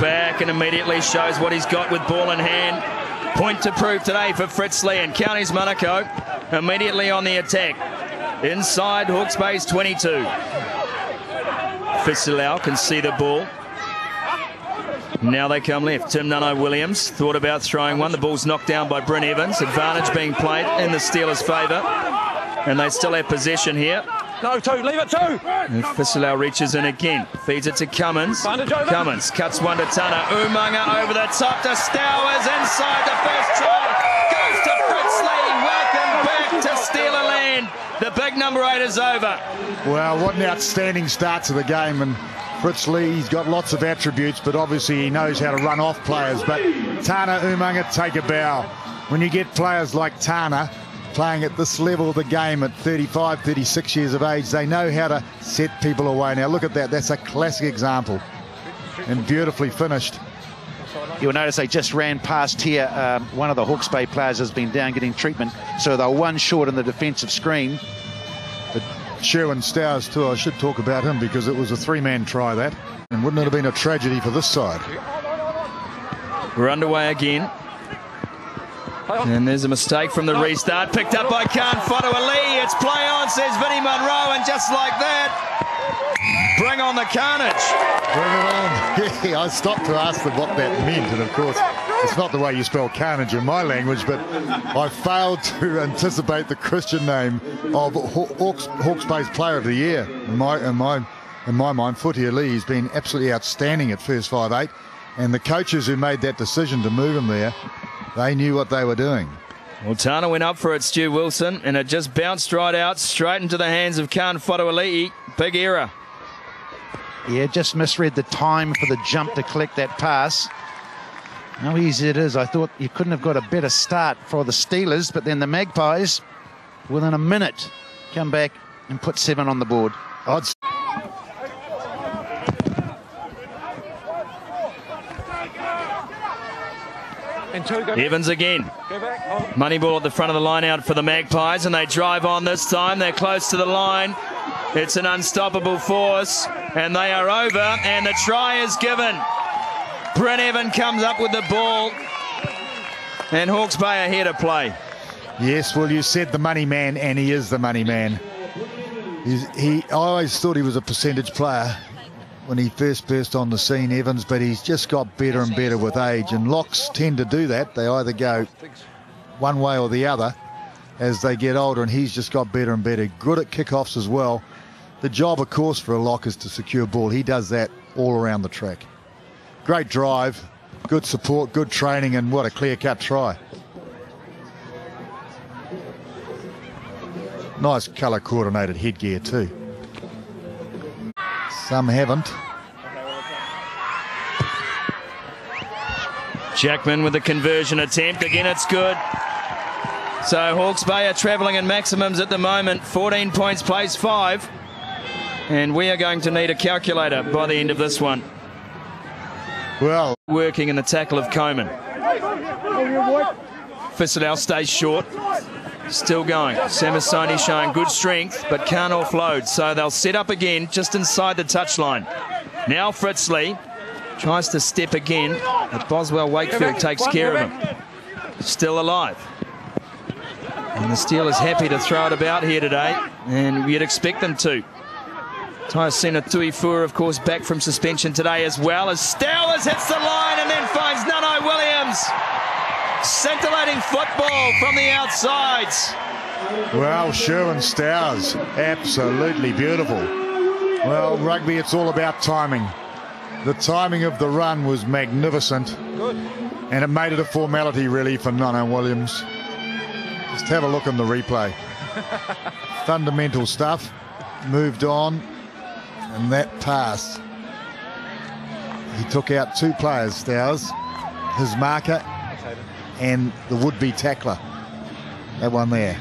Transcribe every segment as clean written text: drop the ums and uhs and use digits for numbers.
Back and immediately shows what he's got with ball in hand. Point to prove today for Fritz Lee, and Counties Monaco immediately on the attack. Inside Hawke's Bay's 22. Fisilau can see the ball. Now they come left. Tim Nunno-Williams thought about throwing one. The ball's knocked down by Bryn Evans. Advantage being played in the Steelers' favour. And they still have possession here. No, two, leave it two. And Fisilau reaches in again. Feeds it to Cummins. Cummins cuts one to Tana. Umaga over the top to Stowers inside the first try. Goes to Fritz Lee. Welcome back to Steelerland. The big number 8 is over. Well, what an outstanding start to the game. And Fritz Lee, he's got lots of attributes, but obviously he knows how to run off players. But Tana Umaga, take a bow. When you get players like Tana playing at this level of the game at 35, 36 years of age, they know how to set people away. Now look at that. That's a classic example. And beautifully finished. You'll notice they just ran past here. One of the Hawke's Bay players has been down getting treatment, so they're one short in the defensive screen. But Sherwin Stowers too, I should talk about him because it was a 3-man try, that. And wouldn't it have been a tragedy for this side? We're underway again. And there's a mistake from the restart, picked up by Khan Fotuali'i. It's play on, says Vinnie Munro, and just like that, bring on the carnage. Bring it on. Yeah, I stopped to ask them what that meant, and of course, it's not the way you spell carnage in my language, but I failed to anticipate the Christian name of Hawke's Bay's Player of the Year. In my mind, Fotuali'i has been absolutely outstanding at first 5'8", and the coaches who made that decision to move him there, they knew what they were doing. Well, Tana went up for it, Stu Wilson, and it just bounced right out, straight into the hands of Khan Fotuali'i. Big error. Yeah, just misread the time for the jump to collect that pass. How easy it is. I thought you couldn't have got a better start for the Steelers, but then the Magpies, within a minute, come back and put 7 on the board. Odds. Evans again. Moneyball at the front of the line out for the Magpies, and they drive on this time. They're close to the line. It's an unstoppable force, and they are over, and the try is given. Bryn Evans comes up with the ball, and Hawke's Bay are here to play. Yes, well, you said the money man, and he is the money man. I always thought he was a percentage player when he first burst on the scene, Evans, but he's just got better and better with age, and locks tend to do that. They either go one way or the other as they get older, and he's just got better and better. Good at kickoffs as well. The job, of course, for a lock is to secure ball. He does that all around the track. Great drive, good support, good training, and what a clear-cut try. Nice colour-coordinated headgear too. Some haven't. Jackman with the conversion attempt. Again, it's good. So Hawke's Bay are travelling in maximums at the moment. 14 points, plays 5. And we are going to need a calculator by the end of this one. Well, working in the tackle of Coleman. Fisilau stays short. Still going. Samasoni showing good strength, but can't offload. So they'll set up again just inside the touchline. Now Fritz Lee tries to step again, but Boswell Wakefield takes care of him. Still alive. And the Steelers happy to throw it about here today, and you'd expect them to. Tyasena Tuifua, of course, back from suspension today as well, as Stowers hits the line and then finds Nunno-Williams. Scintillating football from the outsides. Well, Sherwin Stowers, absolutely beautiful. Well, rugby, it's all about timing. The timing of the run was magnificent. Good. And it made it a formality, really, for Nunno-Williams. Just have a look on the replay. Fundamental stuff. Moved on. And that pass. He took out 2 players, Stowers. His marker and the would-be tackler. That one there.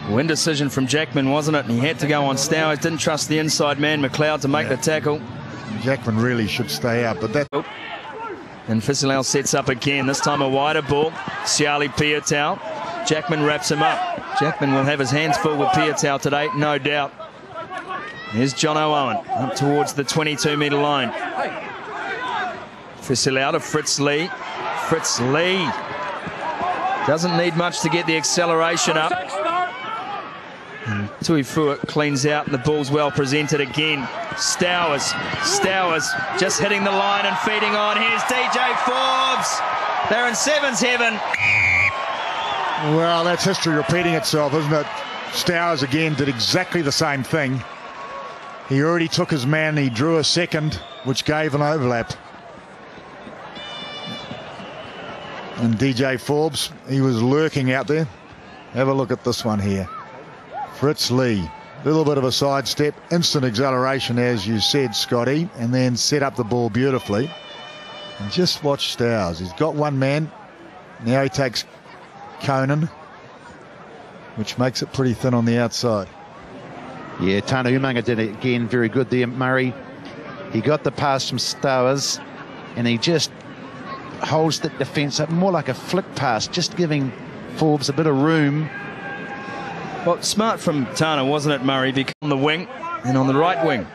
Well, indecision from Jackman, wasn't it? And he had to go on Stowers. Didn't trust the inside man, McLeod, to make the tackle. Jackman really should stay out, but that... And Fisilau sets up again, this time a wider ball. Siali Piutau. Jackman wraps him up. Jackman will have his hands full with Piutau today, no doubt. Here's John O'Owen up towards the 22-metre line. Fissel out of Fritz Lee. Fritz Lee doesn't need much to get the acceleration up. And Tuifua cleans out and the ball's well presented again. Stowers just hitting the line and feeding on. Here's DJ Forbes. They're in sevens heaven. Well, that's history repeating itself, isn't it? Stowers again did exactly the same thing. He already took his man, he drew a second, which gave an overlap. And DJ Forbes, he was lurking out there. Have a look at this one here. Fritz Lee, little bit of a sidestep, instant acceleration, as you said, Scotty, and then set up the ball beautifully. And just watch Stowers. He's got one man. Now he takes Conan, which makes it pretty thin on the outside. Yeah, Tana Umaga did it again very good there, Murray. He got the pass from Stowers, and he just holds the defence up more like a flick pass, just giving Forbes a bit of room. Well, smart from Tana, wasn't it, Murray? Because on the wing and on the right wing.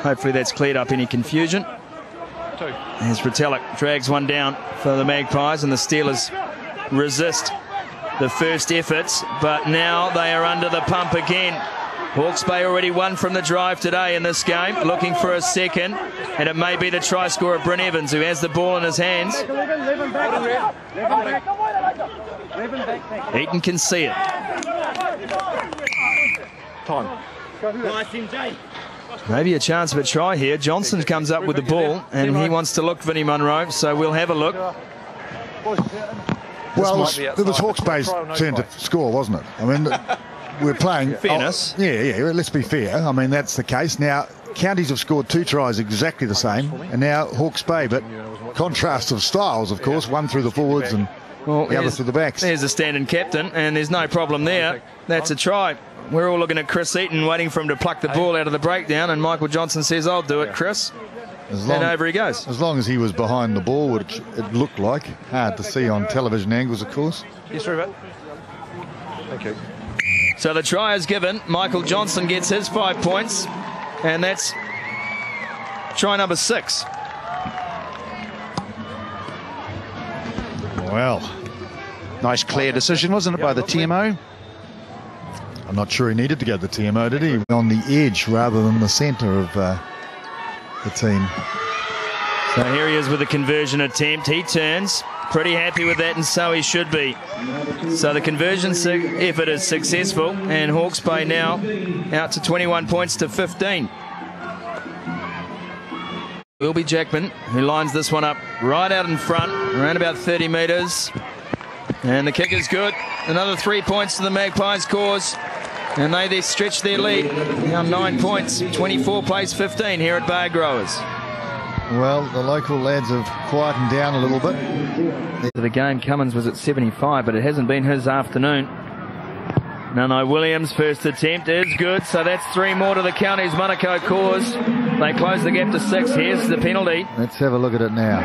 Hopefully that's cleared up any confusion. As Retallick drags one down for the Magpies, and the Steelers resist the first efforts, but now they are under the pump again. Hawke's Bay already won from the drive today in this game, looking for a second, and it may be the try scorer Bryn Evans, who has the ball in his hands. Eaton can see it. Maybe a chance of a try here. Johnson comes up with the ball, and he wants to look Vinnie Munro, so we'll have a look. Well, it was Hawke's Bay's turn to score, wasn't it? I mean, we're playing... Fairness. Yeah, let's be fair. I mean, that's the case. Now, counties have scored 2 tries exactly the same, and now Hawke's Bay, but contrast of styles, of course, one through the forwards and the other through the backs. There's a standing captain, and there's no problem there. That's a try. We're all looking at Chris Eaton, waiting for him to pluck the ball out of the breakdown, and Michael Johnson says, "I'll do it, Chris." And over he goes. As long as he was behind the ball, which it looked like. Hard to see on television angles, of course. Yes, sir. Thank you. So the try is given. Michael Johnson gets his 5 points, and that's try number 6. Well, Nice clear decision, wasn't it, by the TMO? I'm not sure he needed to go to the TMO, did he? On the edge rather than the centre of the team. So here he is with the conversion attempt. He turns. Pretty happy with that, and so he should be. So the conversion effort is successful, and Hawke's Bay now out to 21 points to 15. Will be Jackman, who lines this one up right out in front, around about 30 metres. And the kick is good. Another 3 points to the Magpies' cause. And they stretch their lead. Now 9 points, 24 plays 15 here at Bar Growers. Well, the local lads have quietened down a little bit. The game, Cummins was at 75, but it hasn't been his afternoon. Nanai Williams' first attempt is good, so that's 3 more to the county's Monaco cause. They close the gap to 6. Here's the penalty. Let's have a look at it now.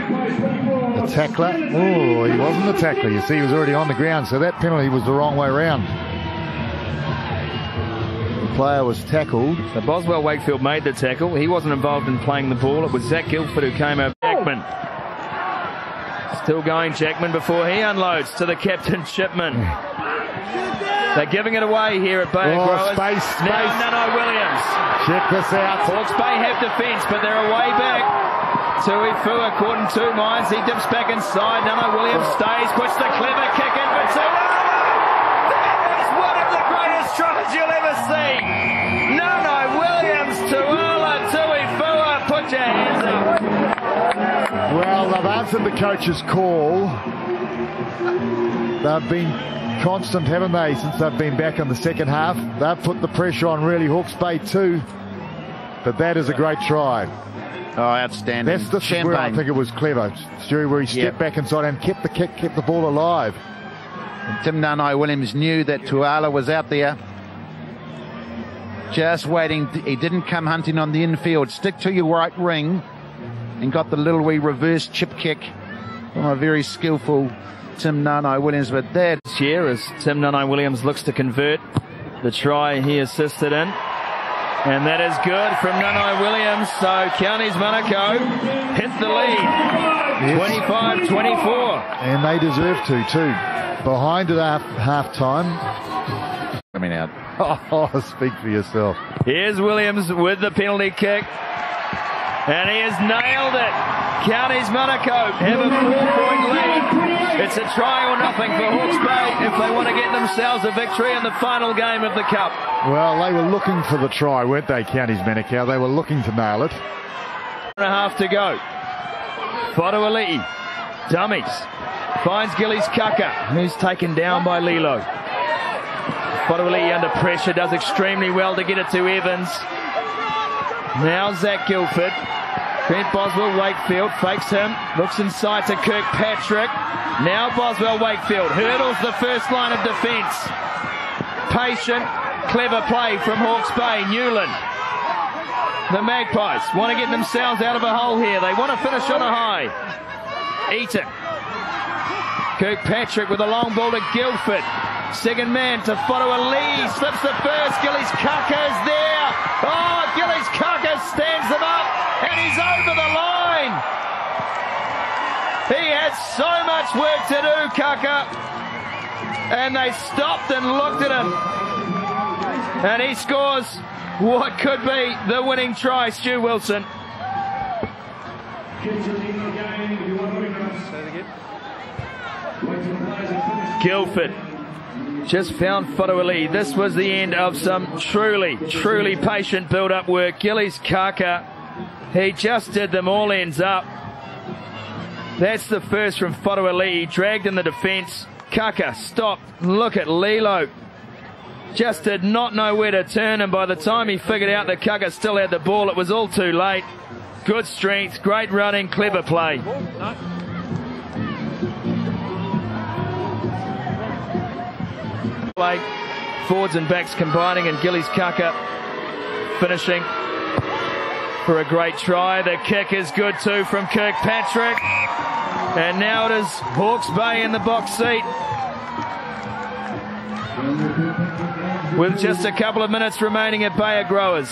The tackler. Oh, he wasn't the tackler. You see, he was already on the ground, so that penalty was the wrong way around. The player was tackled. So Boswell Wakefield made the tackle. He wasn't involved in playing the ball. It was Zach Guildford who came over. Jackman. Still going, Jackman, before he unloads to the captain, Chipman. They're giving it away here at Bay Growers. Space. Now Nanai Williams. Check this out. Hawke's Bay have defence, but they're away back. Tuifua caught in 2 minds. He dips back inside. Nanai Williams stays, puts the clever kick in for 2. That is one of the greatest tries you'll ever see. Nanai Williams to Tuifua. Put your hands up. Well, they've answered the coach's call. They've been constant, haven't they, since they've been back in the second half. They've put the pressure on really Hawke's Bay too. But that is a great try. Oh, outstanding. That's the where I think it was clever, Stewie, where he stepped back inside and kept the kick, kept the ball alive. And Tim Nanai Williams knew that Tuala was out there. Just waiting. He didn't come hunting on the infield. Stick to your right ring. And got the little wee reverse chip kick from a very skillful Tim Nanai Williams. But that here as Tim Nanai Williams looks to convert the try he assisted in. And that is good from Nanai Williams. So Counties Monaco hit the lead. 25-24. And they deserve to, too. Behind at half-time. Coming out. Oh, speak for yourself. Here's Williams with the penalty kick. And he has nailed it. Counties Monaco have a 4-point lead. It's a try or nothing for Hawke's Bay if they want to get themselves a victory in the final game of the Cup. Well, they were looking for the try, weren't they, Counties Monaco? They were looking to nail it. 1.5 to go. Whatuali'i. Dummies. Finds Gillies Kaka, who's taken down by Lilo. Whatuali'i under pressure, does extremely well to get it to Evans. Now Zach Guildford. Trent Boswell Wakefield fakes him, looks inside to Kirkpatrick. Now Boswell Wakefield hurdles the first line of defence. Patient, clever play from Hawke's Bay. Newland. The Magpies want to get themselves out of a hole here. They want to finish on a high. Eaton. Kirkpatrick with a long ball to Guildford. Second man to Whatuali'i. Slips the first. Gillies Kaka is there. Oh, Gillies Kaka stands them up. And he's over the line. He has so much work to do, Kaka. And they stopped and looked at him. And he scores what could be the winning try, Stu Wilson. Guildford just found Whatuali'i. This was the end of some truly patient build-up work. Gillies Kaka, he just did them all ends up. That's the first from Whatuali'i. Dragged in the defence. Kaka stopped. Look at Lilo. Just did not know where to turn, and by the time he figured out that Kaka still had the ball, it was all too late. Good strength, great running, clever play. Forwards and backs combining, and Gillies Kaka finishing for a great try. The kick is good too from Kirkpatrick. And now it is Hawke's Bay in the box seat with just a couple of minutes remaining at Bayer Growers.